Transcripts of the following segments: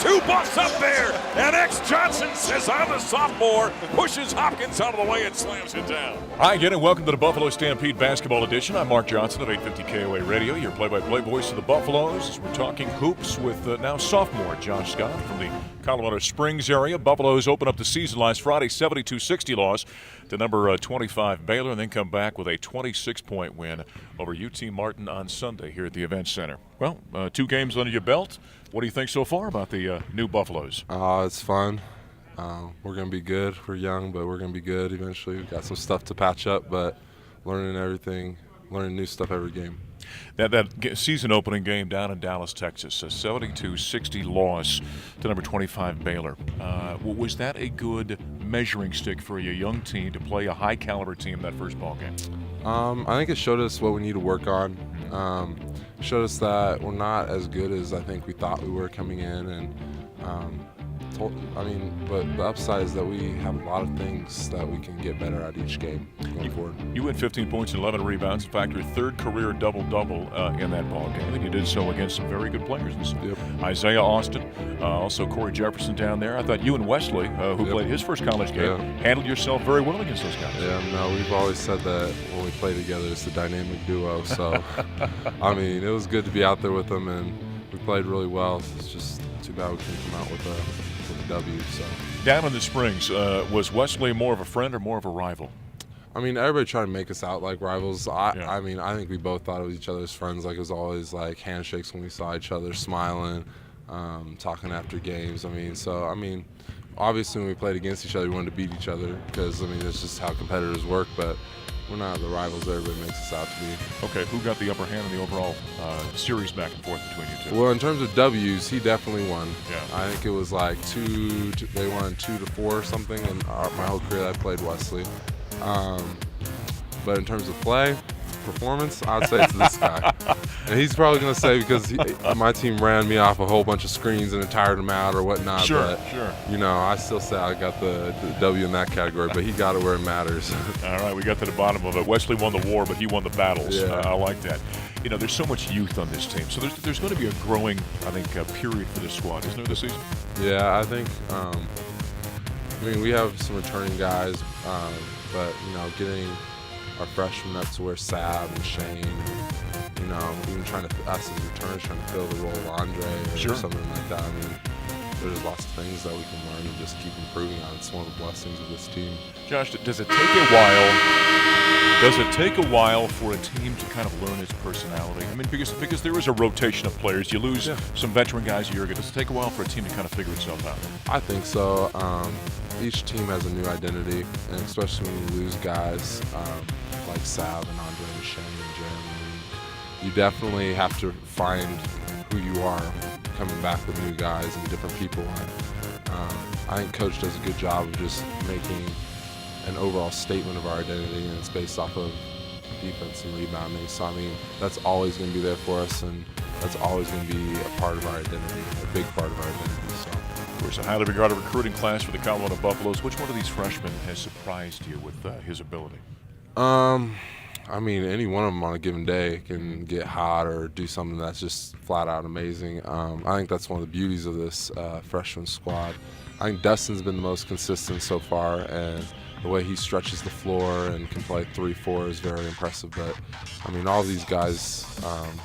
Two bucks up there, and Johnson says, I'm the sophomore, pushes Hopkins out of the way and slams it down. Hi again, and welcome to the Buffalo Stampede Basketball Edition. I'm Mark Johnson of 850 KOA Radio, your play-by-play voice of the Buffaloes. As we're talking hoops with now sophomore Josh Scott from the Colorado Springs area. Buffaloes open up the season last Friday, 72-60 loss to number 25 Baylor, and then come back with a 26-point win over UT Martin on Sunday here at the Event Center. Well, 2 games under your belt. What do you think so far about the new Buffaloes? It's fun. We're going to be good. We're young, but we're going to be good eventually. We've got some stuff to patch up, but learning new stuff every game. That season opening game down in Dallas, Texas, a 72-60 loss to number 25 Baylor. Was that a good measuring stick for a young team to play a high-caliber team that first ball game? I think it showed us what we need to work on. Showed us that we're not as good as I think we thought we were coming in, and but the upside is that we have a lot of things that we can get better at each game going forward. You had 15 points and 11 rebounds. In fact, your third career double-double in that ball game. And you did so against some very good players. Yep. Isaiah Austin, also Corey Jefferson down there. I thought you and Wesley, who played his first college game, handled yourself very well against those guys. Yeah, no, we've always said that when we play together, it's a dynamic duo. So, it was good to be out there with them, and we played really well. It's just too bad we couldn't come out with a W. So down in the Springs, was Wesley more of a friend or more of a rival? Everybody tried to make us out like rivals. I think we both thought of each other as friends. Like, it was always like handshakes when we saw each other, smiling, talking after games. Obviously when we played against each other, we wanted to beat each other because that's just how competitors work. But we're not the rivals everybody makes us out to be. Okay, who got the upper hand in the overall series back and forth between you two? Well, in terms of W's, he definitely won. Yeah. I think it was like they won 2-4 or something, and my whole career I played Wesley. But in terms of performance, I'd say it's this guy. And he's probably going to say because my team ran me off a whole bunch of screens and it tired him out or whatnot. Sure. I still say I got the W in that category, but he got it where it matters. All right, we got to the bottom of it. Wesley won the war, but he won the battles. Yeah. I like that. There's so much youth on this team, so there's going to be a growing, period for this squad, isn't there, this season? Yeah, I think, we have some returning guys, but, getting our freshmen up to where Sav and Shane, even trying to, us as returners, trying to fill the role of Andre or something like that. There's lots of things that we can learn and just keep improving on. It's one of the blessings of this team. Josh, does it take a while? Does it take a while for a team to kind of learn its personality? Because there is a rotation of players. You lose some veteran guys a year ago. Does it take a while for a team to kind of figure itself out? I think so. Each team has a new identity, and especially when you lose guys like Sav and Andre and Shane and Jeremy, you definitely have to find who you are coming back with new guys and different people. I think Coach does a good job of just making an overall statement of our identity, and it's based off of defense and rebounding. So, that's always going to be there for us, and that's always going to be a part of our identity, a big part of our identity. So. Of course, a highly regarded recruiting class for the Colorado Buffaloes. Which one of these freshmen has surprised you with his ability? Any one of them on a given day can get hot or do something that's just flat out amazing. I think that's one of the beauties of this freshman squad. I think Dustin's been the most consistent so far, and the way he stretches the floor and can play 3-4 is very impressive. But, all these guys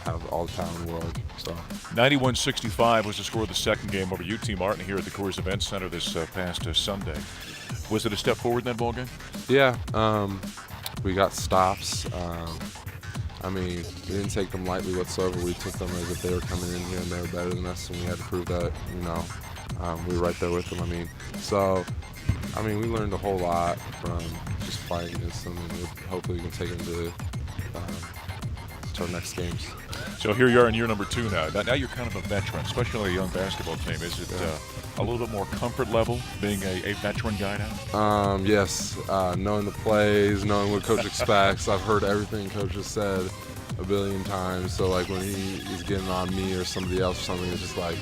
have all the talent in the world. So 91-65 was the score of the second game over UT Martin here at the KOAs Event Center this past Sunday. Was it a step forward in that ball game? Yeah. We got stops. We didn't take them lightly whatsoever. We took them as if they were coming in here and they were better than us, and we had to prove that, we were right there with them. We learned a whole lot from just playing against them, and hopefully we can take them to our next games. So here you are in year number 2 now. Now you're kind of a veteran, especially on a young basketball team. Is it a little bit more comfort level being a veteran guy now? Yes, knowing the plays, knowing what Coach expects. I've heard everything Coach has said a billion times. So when he's getting on me or somebody else or something, it's just like,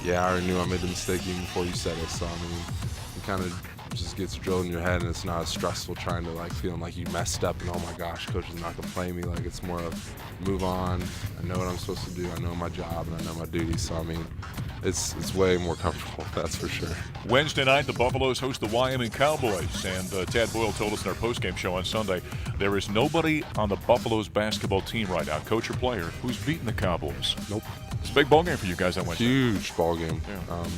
yeah, I already knew I made the mistake even before you said it. So you kind of just gets drilled in your head, and it's not as stressful trying to feeling like you messed up and oh my gosh, Coach is not gonna play me. It's more of move on. I know what I'm supposed to do. I know my job and I know my duties. So it's way more comfortable. That's for sure. Wednesday night, the Buffaloes host the Wyoming Cowboys, and Tad Boyle told us in our postgame show on Sunday there is nobody on the Buffaloes basketball team right now, coach or player, who's beaten the Cowboys. Nope. It's a big ball game for you guys on Wednesday. Huge ball game. Yeah.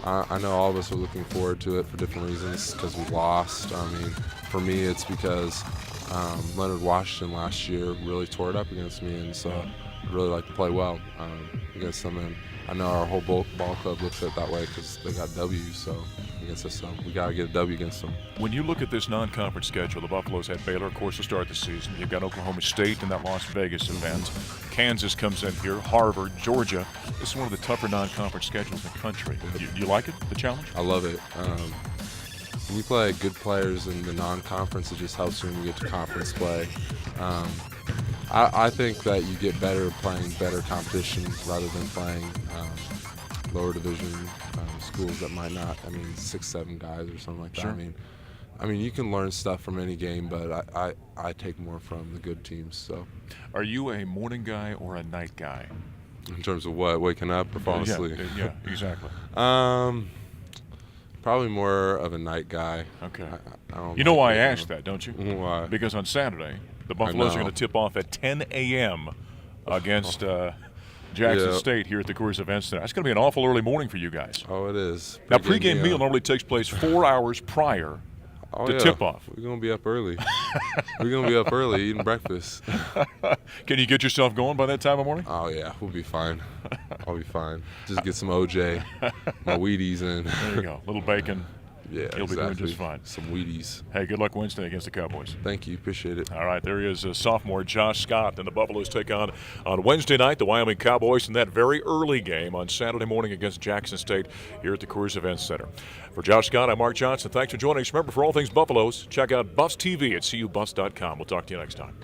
I know all of us are looking forward to it for different reasons because we lost. I mean, for me, it's because Leonard Washington last year really tore it up against me, and so I'd really like to play well against them. And I know our whole ball club looks at it that way because they got W's, so against us, so we got to get a W against them. When you look at this non-conference schedule, the Buffaloes had Baylor, of course, to start the season. You've got Oklahoma State in that Las Vegas event. Kansas comes in here, Harvard, Georgia. This is one of the tougher non-conference schedules in the country. You like it, the challenge? I love it. When you play good players in the non-conference, it just helps when you get to conference play. I think that you get better playing better competition rather than playing lower division schools that might not. I mean, 6-7 guys or something like that. Sure. I mean, you can learn stuff from any game, but I take more from the good teams. So, are you a morning guy or a night guy? In terms of what, waking up or falling asleep? Yeah, exactly. Probably more of a night guy. Okay. I don't you know why I waking asked up. that, don't you? Why? Because on Saturday, the Buffaloes are going to tip off at 10 a.m. against Jackson State here at the KOAs Event Center. That's going to be an awful early morning for you guys. Oh, it is. Now, pregame meal normally takes place 4 hours prior to tip-off. We're going to be up early. We're going to be up early eating breakfast. Can you get yourself going by that time of morning? Oh, yeah. We'll be fine. I'll be fine. Just get some OJ, my Wheaties in. There you go. A little bacon. Yeah, You'll be doing just fine. Some Wheaties. Hey, good luck Wednesday against the Cowboys. Thank you. Appreciate it. All right, there he is, sophomore Josh Scott, and the Buffaloes take on Wednesday night the Wyoming Cowboys in that very early game on Saturday morning against Jackson State here at the KOAs Event Center. For Josh Scott, I'm Mark Johnson. Thanks for joining us. Remember, for all things Buffaloes, check out Buffs TV at cubuffs.com. We'll talk to you next time.